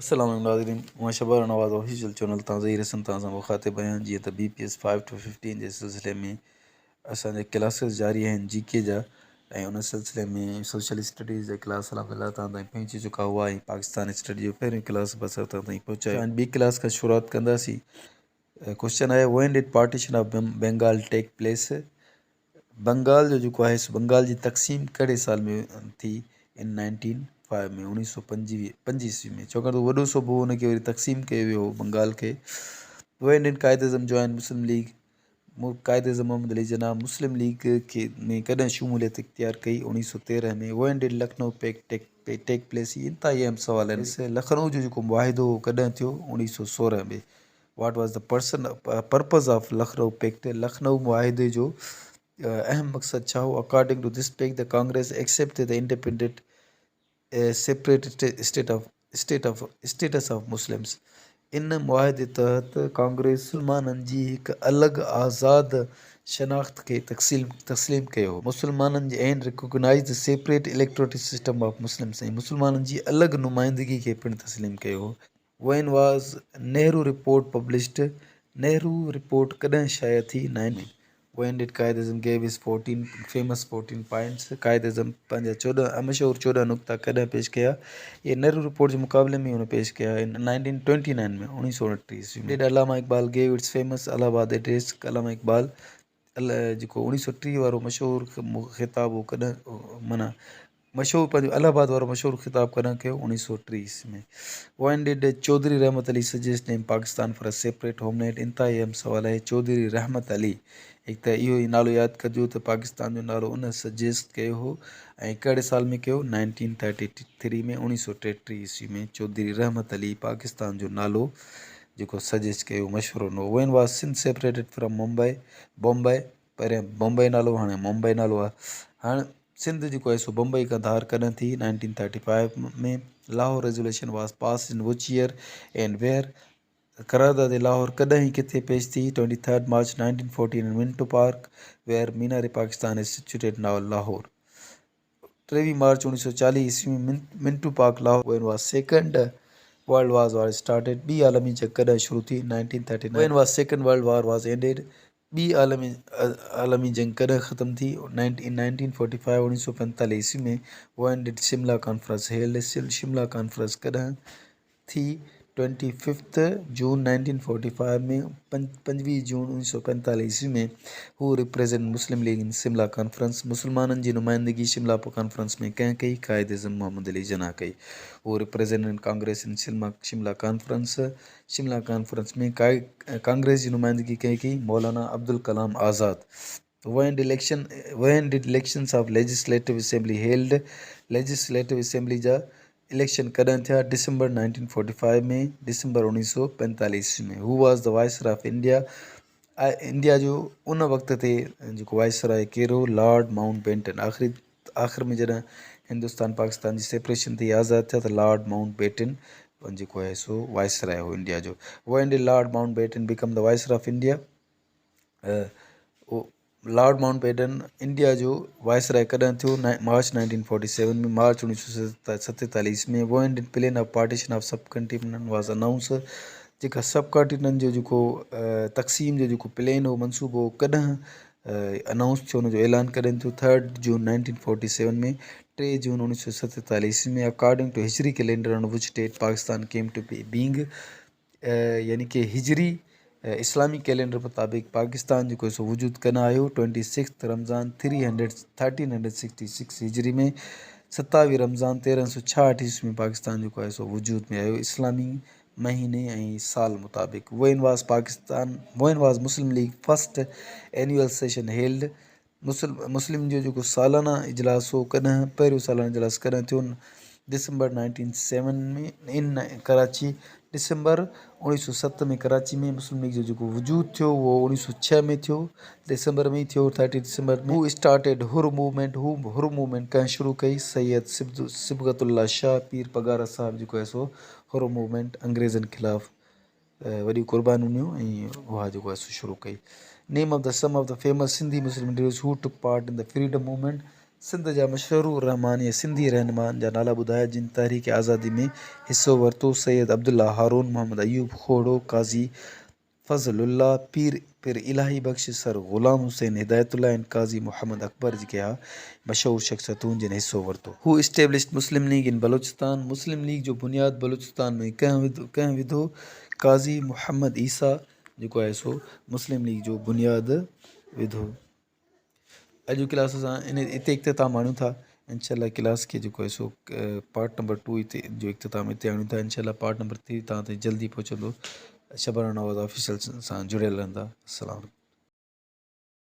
السلام علیکم ناظرین मां शबार नवाज़ ऑफिशियल चैनल तां ज़ही रसन तां सां मुखातिब आहियां जीअं त BPS 5 to 15 जे सिलसिले में असांजे क्लासिस जारी आहिनि GK जा ऐं उन सिलसिले में सोशल स्टडीज़ जा क्लास अलहमदिल्ला तां ताईं पहुची चुका हुआ ऐं पाकिस्तान स्टडी जो पहिरियों क्लास बि असां तां ताईं पहुचायो ॿी क्लास खां शुरूआति कंदासीं। क्वेश्चन आहे when did partition of Bengal take place. Bengal जो जेको आहे सो बंगाल जी तक़सीम कहिड़े साल में थी इन 1905 में 1925 ईस्वी में छाकाणि त वॾो सूबो हुनखे वरी तक़सीम कयो वियो हो बंगाल खे। When did Quaid Azam join Muslim League. Quaid Azam Mohammad Ali Jinnah Muslim league के में कॾहिं शमूलियत इख्तियार कई 1913 में। When did Lucknow take place. इंतिहाई अहम सवाल आहिनि। लखनऊ जो जेको मुआहिदो कॾहिं थियो 1916 में। What was the purpose of Lucknow pact. Lucknow मुआहिदे जो अहम मक़सद छा हो। According to this pact the Congress accept the independent separate status of Muslims. इन मुआहिदे तहत कांग्रेस मुसलमाननि जी हिकु अलॻि आज़ाद शनाख़्त खे तस्लीम कयो। मुसलमाननि जी and recognise the separate electoral system of Muslims. ऐं मुसलमाननि जी अलॻि नुमाइंदगी खे पिणु तस्लीम कयो। When was Nehru report published. Nehru report कॾहिं शाया थी 9 में। When did Quaid Azam gave his 14 famous 14 points. कायद अज़म पंहिंजा 14 मशहूर 14 नुक्ता कॾहिं पेश कया। ये नेहरू रिपोर्ट जे मुक़ाबले में हुन पेश कया इन 1929 में 1929 ईस्वी में। Did Allama Iqbal gave its famous Allahabad address. Allama Iqbal जेको 1930 वारो मशहूर ख़िताब हो कॾहिं माना मशहूरु पंहिंजो इलाहाबाद वारो मशहूरु ख़िताब कॾहिं कयो 1930 में। When did Chaudhry Rahmat Ali suggest name Pakistan for a separate homeland. इंतिहाई अहम सवाल आहे। चौधरी रहमत अली हिकु त इहो ई नालो यादि कजो त पाकिस्तान जो नालो उन सजेस्ट कयो हो ऐं कहिड़े साल में कयो 1933 में 1933 ईस्वी में। चौधरी रहमत अली पाकिस्तान जो नालो जेको सजेस्ट कयो मशहूरु हो। When was Sindh separated from Bombay. पहिरियों बॉम्बे नालो हाणे मुंबई नालो आहे। हाणे सिंध जेको आहे सो बम्बई खां धार कॾहिं थी 1935 में। Lahore resolution was pass in which year and where. करारदाद लाहौर कॾहिं ई किथे पेश थी 23 March 1914 in Minto park where Minar Pakistan is situated now Lahore. 23 मार्च 1940 ईस्वी में Minto park Lahore. When was second world war started. ॿी आलमी जंग कॾहिं शुरू थी 1939। When was second world war was ended. ॿी आलमी जंग कॾहिं ख़त्म थी 1945 1945 ईस्वी में। When did Shimla conference held. Shimla conference कॾहिं थी 25 जून 1945 में। 25 जून 1945 ईस्वी में। हू रिप्रेजेंट मुस्लिम लीग इन शिमला कॉन्फ्रेंस। मुसलमाननि जी नुमाइंदगी शिमला कॉन्फ्रेंस में कंहिं कई। कायद अज़म मोहम्मद अली जना कई। हू रिप्रेजेंट कांग्रेस इन शिमला कॉन्फ्रेंस। शिमला कॉन्फ्रेंस में कांग्रेस जी नुमाइंदगी कंहिं कई मौलाना Abdul Kalam Azad. When did elections of legislative assembly held। legislative assembly जा इलेक्शन कॾहिं थिया दिसंबर 1945 में। दिसंबर 1945 में। Who was the viceroy of India. India जो उन वक़्त ते जेको वाइसरॉय कहिड़ो लॉर्ड माउंट बेटन। आख़िर में जॾहिं हिंदुस्तान पाकिस्तान जी सेपरेशन थी आज़ादु थिया त लॉर्ड माउंट बेटन जेको आहे सो वाइसरॉय हो इंडिया जो। When did lord Mountbatten become the viceroy of India. Lord Mountbatten India जो वाइसरॉय कॾहिं थियो मार्च 1947 में। मार्च 1947 में। When did plan of partition of subcontinent was announce. जेका सब कॉन्टिनेंट जो जेको तक़सीम जो जेको प्लान हो मनसूबो कॾहिं अनाउंस थियो हुनजो ऐलान कॾहिं थियो 3 जून 1947 में। 3 जून 1947 में। According to Hijri calendar on which date Pakistan came to being. यानी कि हिजरी इस्लामी कैलेंडर मुताबिक़ पाकिस्तान जेको सो वजूद कन आयो 26 रमज़ान 1366 हिजरी में। 27 रमज़ान 1366 ईस्वी में पाकिस्तान जेको आहे सो वजूद में आयो इस्लामी महीने ऐं साल मुताबिक़। When was Muslim League first annual session held. मुस्लिम जो जेको सालाना इजलास हो कॾहिं पहिरियों सालाना इजलास कॾहिं थियो दिसंबर 1907 में इन कराची। दिसंबर 1907 में कराची में मुस्लिम लीग जो जेको वजूद थियो उहो 1906 में थियो दिसंबर में ई थियो 30 दिसंबर में। हू स्टार्टेड हुर मूवमेंट। हुर मूवमेंट कंहिं शुरू कई सैयद सिबगतुल्ला शाह पीर पगारा साहिब जेको आहे सो हुर मूवमेंट अंग्रेज़नि ख़िलाफ़ वॾी क़ुर्बानियूं ॾिनियूं ऐं उहा जेको आहे शुरू कई। Name of the some of the famous Sindhi Muslim leaders who took part in the freedom movement. Sindh जा मशहूरु रहमान या सिंधी रहनुमान जा नाला ॿुधाया जिन तहरीक आज़ादी में हिसो वरितो। सैयद अब्दुल्ला, हारून मोहम्मद अयूब खोड़ो, काज़ी फज़लुल्लाह, पीर इलाही बख्श, सर ग़ुलाम हुसैन हिदायतुल्लाह ऐं काज़ी मोहम्मद अकबर जेके हा मशहूरु शख्सियतूं जिन हिसो वरितो। हू इस्टेब्लिश्ड मुस्लिम लीग इन बलूचिस्तान, मुस्लिम लीग जो बुनियाद बलूचिस्तान में कंहिं विधो। काज़ी मोहम्मद ईसा जेको आहे सो मुस्लिम लीग जो बुनियाद विधो। अॼु क्लास असां हिते इख़्तिताम आणियूं था। इंशाल्लाह क्लास खे जेको आहे सो पार्ट नंबर 2 हिते जो इख़्तिताम हिते आणियूं था। इंशाल्लाह पार्ट नंबर 3 तव्हां ताईं जल्दी पहुचंदो। शबाना नवाज़ ऑफिशियल सां जुड़ियल रहंदा। अस्सलाम वालेकुम।